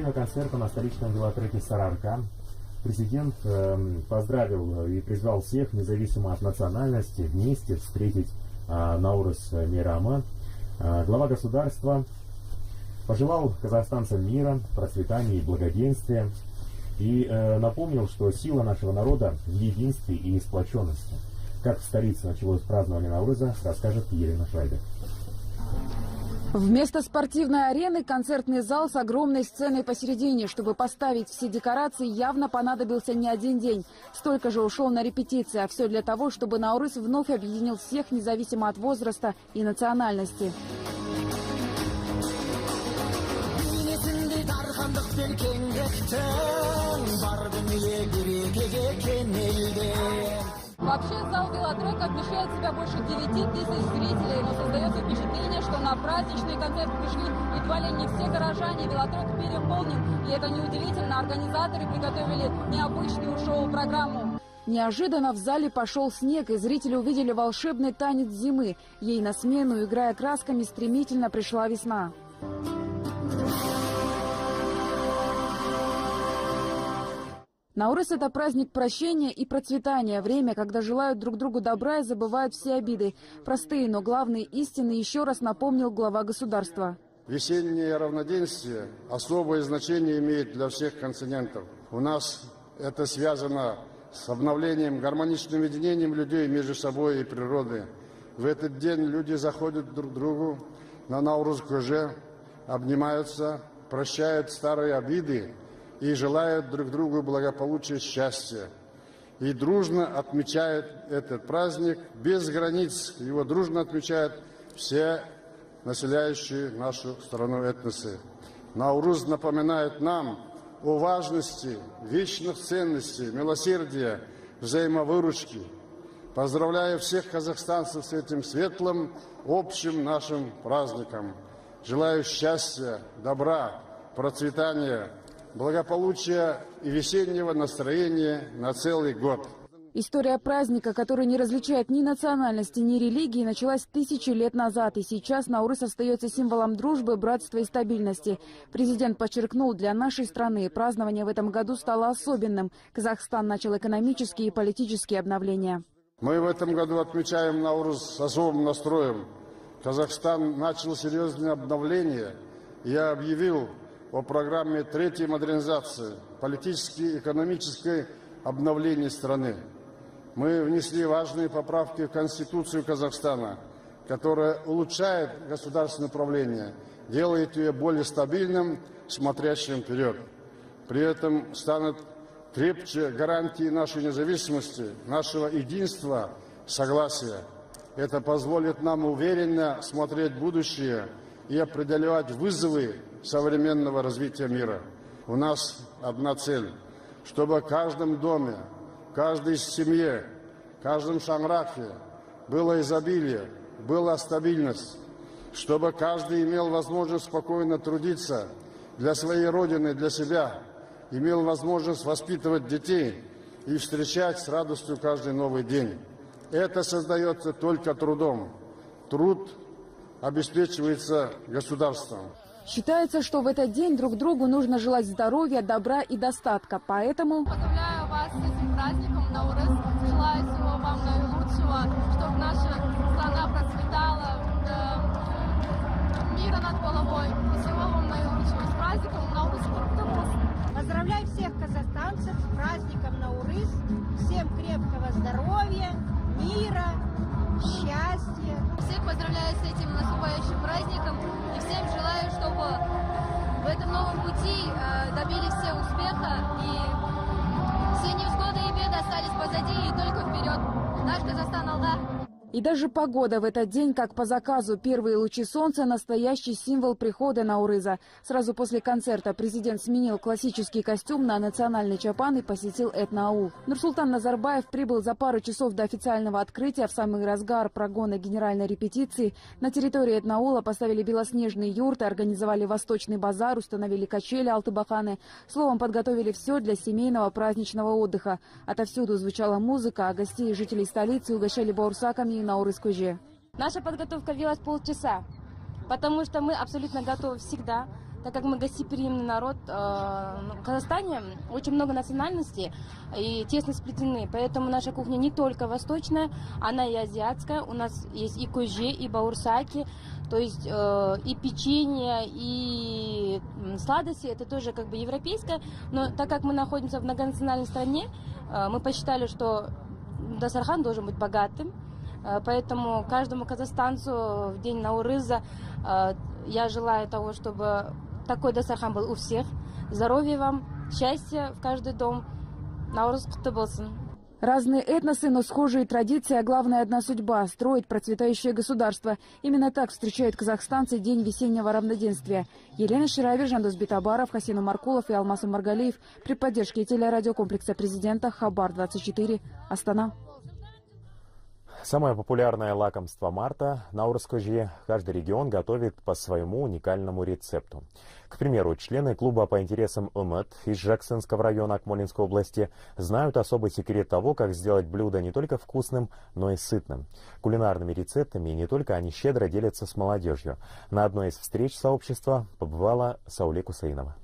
время концерта на столичном велотреке Сарыарка президент поздравил и призвал всех, независимо от национальности, вместе встретить Наурыз Мейрамы. Глава государства пожелал казахстанцам мира, процветания и благоденствия и напомнил, что сила нашего народа в единстве и сплоченности. Как в столице началось празднование Наурыза, расскажет Елена Швайбер. Вместо спортивной арены концертный зал с огромной сценой посередине. Чтобы поставить все декорации, явно понадобился не один день. Столько же ушел на репетиции, а все для того, чтобы Наурыз вновь объединил всех, независимо от возраста и национальности. Вообще зал велотрека вмещает в себя больше 9 тысяч зрителей, но создается впечатление, что на праздничный концерт пришли едва ли не все горожане. Велотрек переполнен, и это неудивительно. Организаторы приготовили необычную шоу-программу. Неожиданно в зале пошел снег, и зрители увидели волшебный танец зимы. Ей на смену, играя красками, стремительно пришла весна. Наурыз – это праздник прощения и процветания. Время, когда желают друг другу добра и забывают все обиды. Простые, но главные истины еще раз напомнил глава государства. Весеннее равноденствие особое значение имеет для всех континентов. У нас это связано с обновлением, гармоничным единением людей между собой и природой. В этот день люди заходят друг к другу на Наурыз-Көже, обнимаются, прощают старые обиды и желают друг другу благополучия, счастья. И дружно отмечают этот праздник без границ. Его дружно отмечают все населяющие нашу страну этносы. Наурыз напоминает нам о важности вечных ценностей, милосердия, взаимовыручки. Поздравляю всех казахстанцев с этим светлым, общим нашим праздником. Желаю счастья, добра, процветания, благополучия и весеннего настроения на целый год. История праздника, который не различает ни национальности, ни религии, началась тысячи лет назад. И сейчас Наурыз остается символом дружбы, братства и стабильности. Президент подчеркнул, для нашей страны празднование в этом году стало особенным. Казахстан начал экономические и политические обновления. Мы в этом году отмечаем Наурыз с особым настроем. Казахстан начал серьезное обновление. Я объявил о программе третьей модернизации, политической и экономической обновления страны. Мы внесли важные поправки в Конституцию Казахстана, которая улучшает государственное управление, делает ее более стабильным, смотрящим вперед. При этом станут крепче гарантии нашей независимости, нашего единства, согласия. Это позволит нам уверенно смотреть в будущее и определять вызовы современного развития мира. У нас одна цель, чтобы в каждом доме, в каждой семье, в каждом шанрахе было изобилие, была стабильность, чтобы каждый имел возможность спокойно трудиться для своей родины, для себя, имел возможность воспитывать детей и встречать с радостью каждый новый день. Это создается только трудом. Труд обеспечивается государством. Считается, что в этот день друг другу нужно желать здоровья, добра и достатка. Поэтому Поздравляю вас с этим праздником Наурыз. Желаю всего вам наилучшего, чтобы наша страна процветала, мира над головой. И всего вам наилучшего. С праздником Наурыз. Поздравляю всех казахстанцев с праздником Наурыз. Всем крепкого здоровья, мира, счастья. Всех поздравляю с этим наступающим праздником. И всем желаю, чтобы в этом новом пути добились все успеха. И все невзгоды и беды остались позади. И только вперед. Наш Казахстан, Аллах. и даже погода в этот день, как по заказу. Первые лучи солнца – настоящий символ прихода Наурыза. Сразу после концерта президент сменил классический костюм на национальный чапан и посетил этноаул. Нурсултан Назарбаев прибыл за пару часов до официального открытия в самый разгар прогона генеральной репетиции. На территории этноаула поставили белоснежные юрты, организовали восточный базар, установили качели Алтыбаханы. Словом, подготовили все для семейного праздничного отдыха. Отовсюду звучала музыка, а гостей и жителей столицы угощали баурсаками и Наурыз-Көже. Наша подготовка длилась полчаса, потому что мы абсолютно готовы всегда. так как мы гостеприимный народ, в Казахстане очень много национальностей и тесно сплетены, поэтому наша кухня не только восточная, она и азиатская, у нас есть и кожи, и баурсаки, то есть и печенье, и сладости, это тоже как бы европейское, но так как мы находимся в многонациональной стране, мы посчитали, что дастархан должен быть богатым, поэтому каждому казахстанцу в день Наурыза я желаю того, чтобы такой дастархан был у всех. Здоровья вам, счастья в каждый дом. Наурыз құтты болсын. Разные этносы, но схожие традиции, а главное одна судьба – строить процветающее государство. Именно так встречают казахстанцы День весеннего равноденствия. Елена Ширавер, Жандос Битабаров, Хасин Умаркулов и Алмаз Умаргалиев при поддержке телерадиокомплекса президента Хабар-24, Астана. Самое популярное лакомство марта – Наурыз кожи. Каждый регион готовит по своему уникальному рецепту. К примеру, члены клуба по интересам УМЭД из Жаксенского района Акмолинской области знают особый секрет того, как сделать блюдо не только вкусным, но и сытным. Кулинарными рецептами не только они щедро делятся с молодежью. На одной из встреч сообщества побывала Сауле Кусаинова.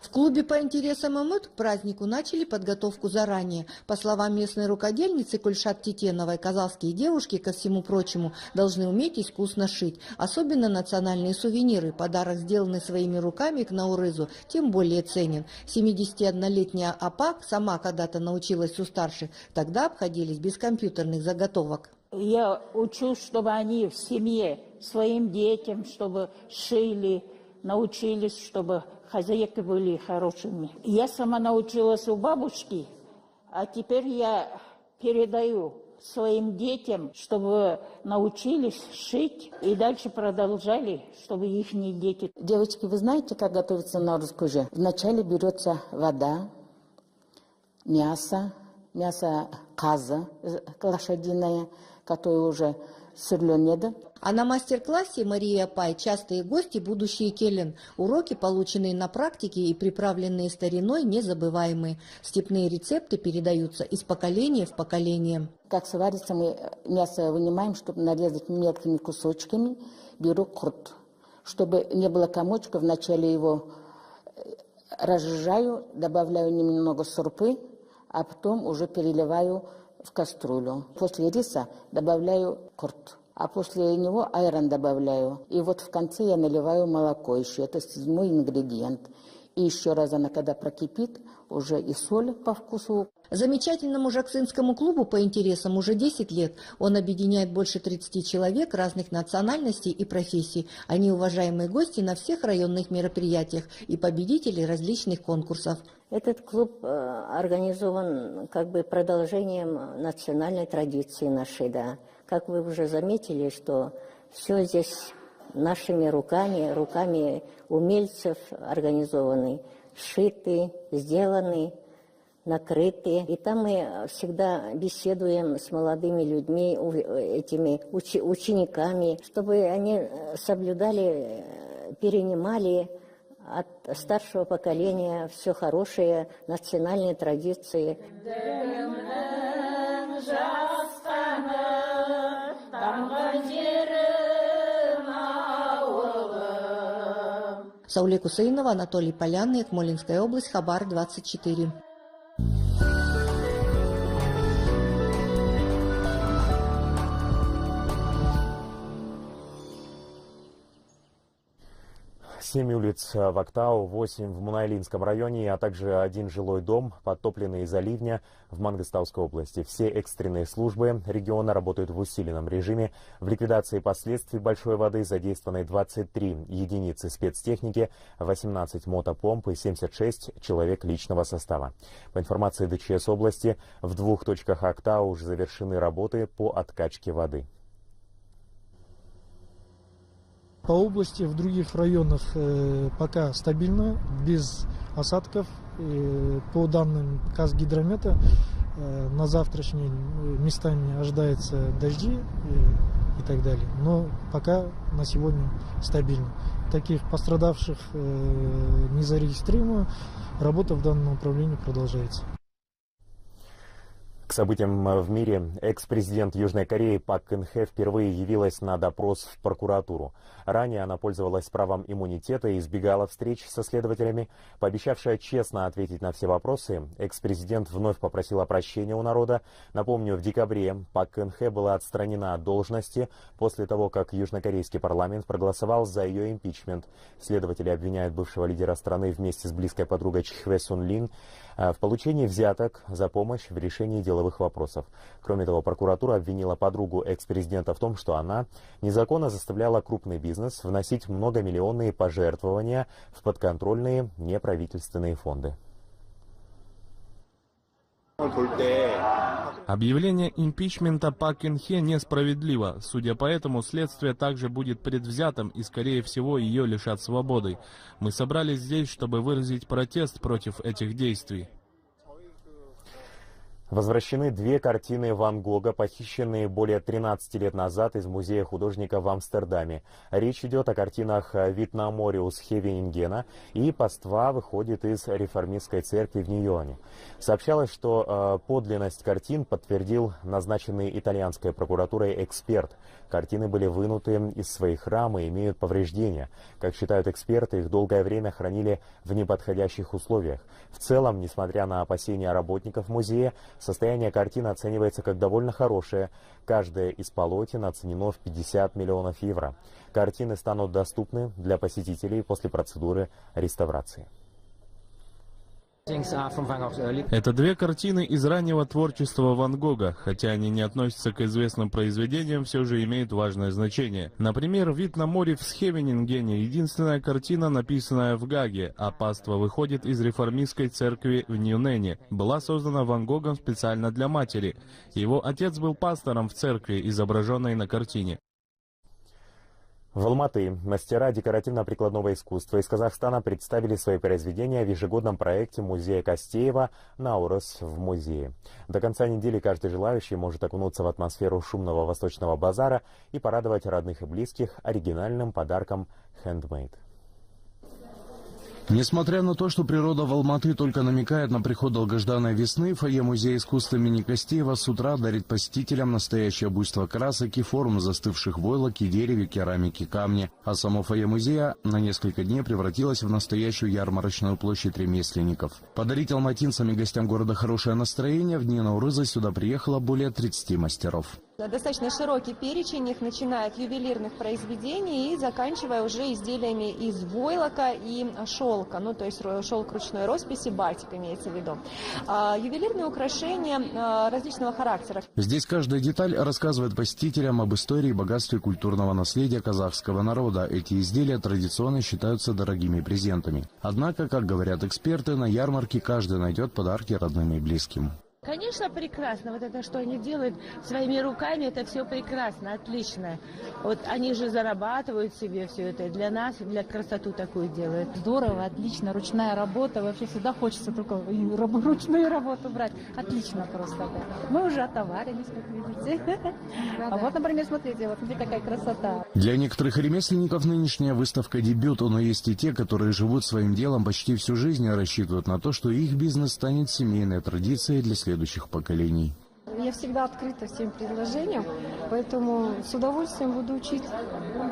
В клубе по интересам УМЭД к празднику начали подготовку заранее. По словам местной рукодельницы Кульшат Титеновой, казахские девушки, ко всему прочему, должны уметь искусно шить. Особенно национальные сувениры. Подарок, сделанный своими руками к Наурызу, тем более ценен. 71-летняя Апа сама когда-то научилась у старших. Тогда обходились без компьютерных заготовок. Я учу, чтобы они в семье своим детям, чтобы шили, научились, чтобы хозяйки были хорошими. Я сама научилась у бабушки, а теперь я передаю своим детям, чтобы научились шить и дальше продолжали, чтобы их дети. Девочки, вы знаете, как готовится наурыз кожи? Вначале берется вода, мясо каза лошадиное, которое уже сырленое. А на мастер-классе Мария Пай частые гости будущие келин. Уроки, полученные на практике и приправленные стариной, незабываемые. Степные рецепты передаются из поколения в поколение. Как сварится, мы мясо вынимаем, чтобы нарезать мелкими кусочками. Беру курт. Чтобы не было комочка, вначале его разжижаю, добавляю немного сорпы, а потом уже переливаю в кастрюлю. После риса добавляю курт. А после него айран добавляю. И вот в конце я наливаю молоко еще. Это 7-й ингредиент. И еще раз она, когда прокипит, уже и соль по вкусу. Замечательному жаксинскому клубу по интересам уже 10 лет. Он объединяет больше 30 человек разных национальностей и профессий. Они уважаемые гости на всех районных мероприятиях и победители различных конкурсов. Этот клуб организован как бы продолжением национальной традиции нашей, да. Как вы уже заметили, что все здесь нашими руками умельцев организованы, сшиты, сделаны, накрыты. И там мы всегда беседуем с молодыми людьми, этими учениками, чтобы они соблюдали, перенимали от старшего поколения все хорошее, национальные традиции. Сауле Кусаинова, Анатолий Полянный, Акмолинская область, Хабар-24. Семь улиц в Актау, 8 в Мунайлинском районе, а также 1 жилой дом, подтопленный из-за ливня в Мангостауской области. Все экстренные службы региона работают в усиленном режиме. В ликвидации последствий большой воды задействованы 23 единицы спецтехники, 18 мотопомп и 76 человек личного состава. По информации ДЧС области, в 2 точках Актау уже завершены работы по откачке воды. По области, в других районах пока стабильно, без осадков. По данным Казгидромета, на завтрашний местами ожидается дожди и так далее. Но пока на сегодня стабильно. Таких пострадавших не зарегистрировано. Работа в данном направлении продолжается. К событиям в мире экс-президент Южной Кореи Пак Кын Хе впервые явилась на допрос в прокуратуру. Ранее она пользовалась правом иммунитета и избегала встреч со следователями. Пообещавшая честно ответить на все вопросы, экс-президент вновь попросила прощения у народа. Напомню, в декабре Пак Кын Хе была отстранена от должности после того, как южнокорейский парламент проголосовал за ее импичмент. Следователи обвиняют бывшего лидера страны вместе с близкой подругой Чхве Сун Лин в получении взяток за помощь в решении деловых вопросов. Кроме того, прокуратура обвинила подругу экс-президента в том, что она незаконно заставляла крупный бизнес вносить многомиллионные пожертвования в подконтрольные неправительственные фонды. Объявление импичмента Пак Кын Хе несправедливо. Судя по этому, следствие также будет предвзятым и, скорее всего, ее лишат свободы. Мы собрались здесь, чтобы выразить протест против этих действий. Возвращены две картины Ван Гога, похищенные более 13 лет назад из музея художника в Амстердаме. Речь идет о картинах «Вид на море» у Схевенингена и «Паства выходит из реформистской церкви в Нью-Йорке». Сообщалось, что подлинность картин подтвердил назначенный итальянской прокуратурой эксперт. Картины были вынуты из своих рам и имеют повреждения. Как считают эксперты, их долгое время хранили в неподходящих условиях. В целом, несмотря на опасения работников музея, состояние картин оценивается как довольно хорошее. Каждое из полотен оценено в 50 миллионов евро. Картины станут доступны для посетителей после процедуры реставрации. Это две картины из раннего творчества Ван Гога. Хотя они не относятся к известным произведениям, все же имеют важное значение. Например, «Вид на море» в Схевенингене — единственная картина, написанная в Гаге, а «Паства выходит из реформистской церкви в Нью-Нене» была создана Ван Гогом специально для матери. Его отец был пастором в церкви, изображенной на картине. В Алматы мастера декоративно-прикладного искусства из Казахстана представили свои произведения в ежегодном проекте музея Костеева «Наурыз в музее». До конца недели каждый желающий может окунуться в атмосферу шумного восточного базара и порадовать родных и близких оригинальным подарком «Handmade». Несмотря на то, что природа в Алматы только намекает на приход долгожданной весны, фойе Музея искусства имени Костеева с утра дарит посетителям настоящее буйство красок и форм застывших войлок и дереве, керамики, камни. А само фойе музея на несколько дней превратилось в настоящую ярмарочную площадь ремесленников. Подарить алматинцам и гостям города хорошее настроение в дни Наурыза сюда приехало более 30 мастеров. Достаточно широкий перечень их, начиная от ювелирных произведений и заканчивая уже изделиями из войлока и шелка, ну то есть шелк ручной росписи, батик имеется в виду. Ювелирные украшения различного характера. Здесь каждая деталь рассказывает посетителям об истории и богатстве культурного наследия казахского народа. Эти изделия традиционно считаются дорогими презентами. Однако, как говорят эксперты, на ярмарке каждый найдет подарки родным и близким. Конечно, прекрасно. Вот это, что они делают своими руками, это все прекрасно, отлично. Вот они же зарабатывают себе все это. Для нас, для красоту такую делают. Здорово, отлично. Ручная работа. Вообще всегда хочется только ручную работу брать. Отлично просто. Да. Мы уже отоварились, как видите. А вот, например, смотрите, вот где какая красота. Для некоторых ремесленников нынешняя выставка дебют, но есть и те, которые живут своим делом почти всю жизнь и рассчитывают на то, что их бизнес станет семейной традицией для следующих поколений. Я всегда открыта всем предложениям, поэтому с удовольствием буду учить.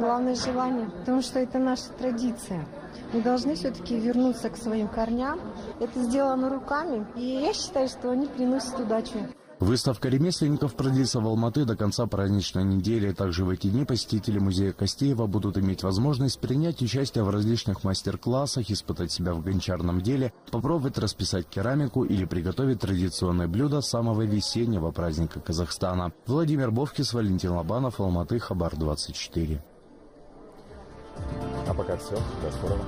Главное желание, потому что это наша традиция. Мы должны все-таки вернуться к своим корням. Это сделано руками, и я считаю, что они приносят удачу. Выставка ремесленников продлится в Алматы до конца праздничной недели. Также в эти дни посетители музея Костеева будут иметь возможность принять участие в различных мастер-классах, испытать себя в гончарном деле, попробовать расписать керамику или приготовить традиционное блюдо самого весеннего праздника Казахстана. Владимир Бовкис, Валентин Лобанов, Алматы, Хабар 24. А пока все. До скорого.